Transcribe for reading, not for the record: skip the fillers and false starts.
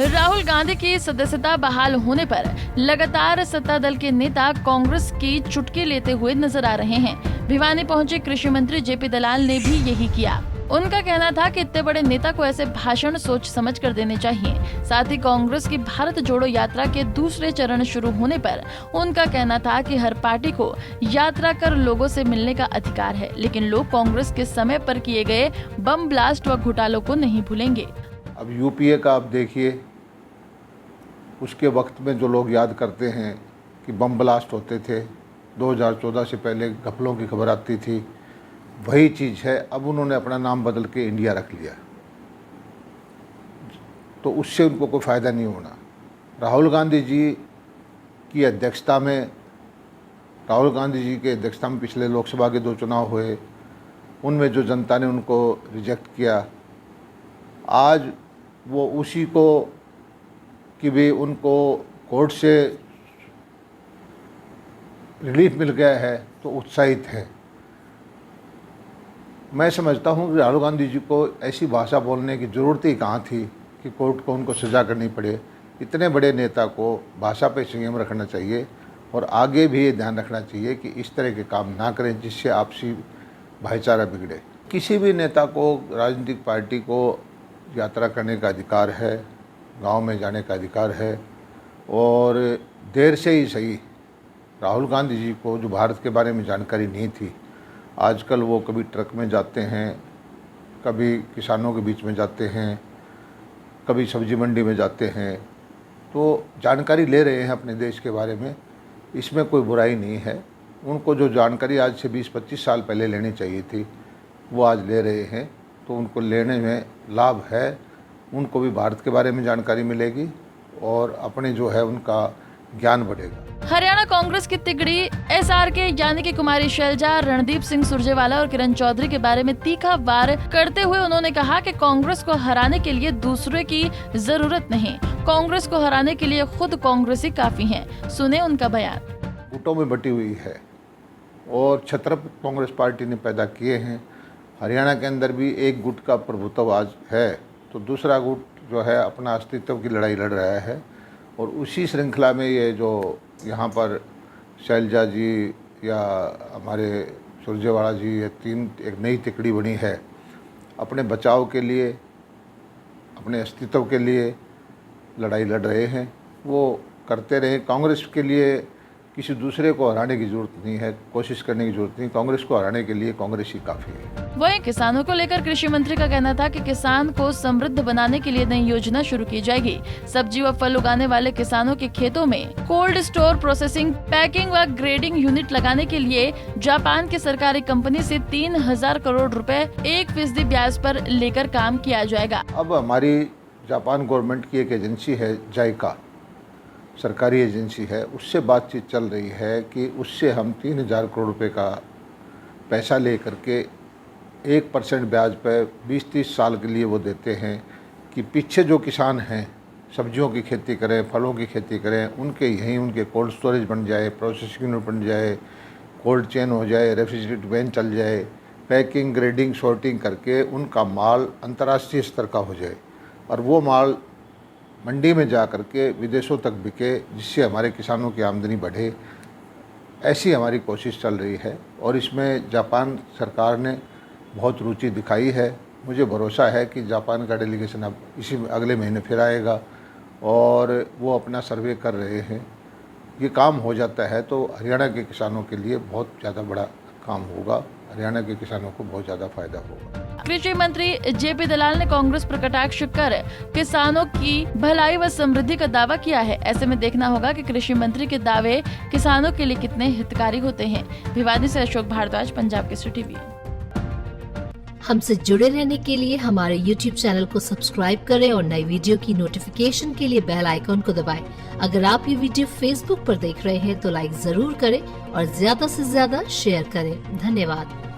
राहुल गांधी की सदस्यता बहाल होने पर लगातार सत्ता दल के नेता कांग्रेस की चुटकी लेते हुए नजर आ रहे हैं। भिवानी पहुंचे कृषि मंत्री जेपी दलाल ने भी यही किया। उनका कहना था कि इतने बड़े नेता को ऐसे भाषण सोच समझ कर देने चाहिए। साथ ही कांग्रेस की भारत जोड़ो यात्रा के दूसरे चरण शुरू होने पर उनका कहना था कि हर पार्टी को यात्रा कर लोगों से मिलने का अधिकार है, लेकिन लोग कांग्रेस के समय पर किए गए बम ब्लास्ट व घोटालों को नहीं भूलेंगे। अब यूपीए का आप देखिए, उसके वक्त में जो लोग याद करते हैं कि बम ब्लास्ट होते थे, 2014 से पहले घपलों की खबर आती थी, वही चीज़ है। अब उन्होंने अपना नाम बदल के इंडिया रख लिया, तो उससे उनको कोई फ़ायदा नहीं होना। राहुल गांधी जी की अध्यक्षता में पिछले लोकसभा के 2 चुनाव हुए, उनमें जो जनता ने उनको रिजेक्ट किया, आज वो उसी को कि भी उनको कोर्ट से रिलीफ मिल गया है तो उत्साहित है। मैं समझता हूँ कि राहुल गांधी जी को ऐसी भाषा बोलने की ज़रूरत ही कहाँ थी कि कोर्ट को उनको सज़ा करनी पड़े। इतने बड़े नेता को भाषा पे संयम रखना चाहिए और आगे भी ये ध्यान रखना चाहिए कि इस तरह के काम ना करें जिससे आपसी भाईचारा बिगड़े। किसी भी नेता को, राजनीतिक पार्टी को यात्रा करने का अधिकार है, गांव में जाने का अधिकार है, और देर से ही सही राहुल गांधी जी को जो भारत के बारे में जानकारी नहीं थी, आजकल वो कभी ट्रक में जाते हैं, कभी किसानों के बीच में जाते हैं, कभी सब्जी मंडी में जाते हैं, तो जानकारी ले रहे हैं अपने देश के बारे में। इसमें कोई बुराई नहीं है। उनको जो जानकारी आज से 20-25 साल पहले लेनी चाहिए थी वो आज ले रहे हैं, तो उनको लेने में लाभ है। उनको भी भारत के बारे में जानकारी मिलेगी और अपने जो है उनका ज्ञान बढ़ेगा। हरियाणा कांग्रेस की तिगड़ी एसआरके यानी कि कुमारी शैलजा, रणदीप सिंह सुरजेवाला और किरण चौधरी के बारे में तीखा वार करते हुए उन्होंने कहा कि कांग्रेस को हराने के लिए दूसरे की जरूरत नहीं, कांग्रेस को हराने के लिए खुद कांग्रेस ही काफी हैं। सुने उनका बयान। गुटों में बटी हुई है और छत्र कांग्रेस पार्टी ने पैदा किए हैं। हरियाणा के अंदर भी एक गुट का प्रभुत्व आज है, तो दूसरा गुट जो है अपना अस्तित्व की लड़ाई लड़ रहा है, और उसी श्रृंखला में ये जो यहाँ पर शैलजा जी या हमारे सुरजेवाला जी, ये 3 एक नई तिकड़ी बनी है। अपने बचाव के लिए, अपने अस्तित्व के लिए लड़ाई लड़ रहे हैं, वो करते रहे। कांग्रेस के लिए किसी दूसरे को हराने की जरूरत नहीं है, कोशिश करने की जरूरत नहीं। कांग्रेस को हराने के लिए कांग्रेस ही काफ़ी है। वहीं किसानों को लेकर कृषि मंत्री का कहना था कि किसान को समृद्ध बनाने के लिए नई योजना शुरू की जाएगी। सब्जी व फल उगाने वाले किसानों के खेतों में कोल्ड स्टोर, प्रोसेसिंग, पैकिंग व ग्रेडिंग यूनिट लगाने के लिए जापान की सरकारी कंपनी से 3000 करोड़ रुपए 1% ब्याज पर लेकर काम किया जाएगा। अब हमारी जापान गवर्नमेंट की एक एजेंसी है, जायका सरकारी एजेंसी है, उससे बातचीत चल रही है कि उससे हम 3000 करोड़ रुपए का पैसा ले करके 1% ब्याज पर 20-30 साल के लिए वो देते हैं कि पीछे जो किसान हैं, सब्जियों की खेती करें, फलों की खेती करें, उनके यहीं उनके कोल्ड स्टोरेज बन जाए, प्रोसेसिंग यूनिट बन जाए, कोल्ड चेन हो जाए, रेफ्रिजरेटर वैन चल जाए, पैकिंग, ग्रेडिंग, सॉर्टिंग करके उनका माल अंतर्राष्ट्रीय स्तर का हो जाए और वो माल मंडी में जा कर के विदेशों तक बिके, जिससे हमारे किसानों की आमदनी बढ़े। ऐसी हमारी कोशिश चल रही है और इसमें जापान सरकार ने बहुत रुचि दिखाई है। मुझे भरोसा है कि जापान का डेलीगेशन अब अगले महीने फिर आएगा और वो अपना सर्वे कर रहे हैं। ये काम हो जाता है तो हरियाणा के किसानों के लिए बहुत ज़्यादा बड़ा काम होगा, हरियाणा के किसानों को बहुत ज़्यादा फायदा होगा। कृषि मंत्री जेपी दलाल ने कांग्रेस पर कटाक्ष कर किसानों की भलाई व समृद्धि का दावा किया है। ऐसे में देखना होगा कि कृषि मंत्री के दावे किसानों के लिए कितने हितकारी होते हैं। भिवानी से अशोक भारद्वाज, पंजाब केसरी टीवी। हमसे जुड़े रहने के लिए हमारे YouTube चैनल को सब्सक्राइब करें और नई वीडियो की नोटिफिकेशन के लिए बेल आइकॉन को दबाएं। अगर आप ये वीडियो Facebook पर देख रहे हैं तो लाइक जरूर करें और ज्यादा से ज्यादा शेयर करें। धन्यवाद।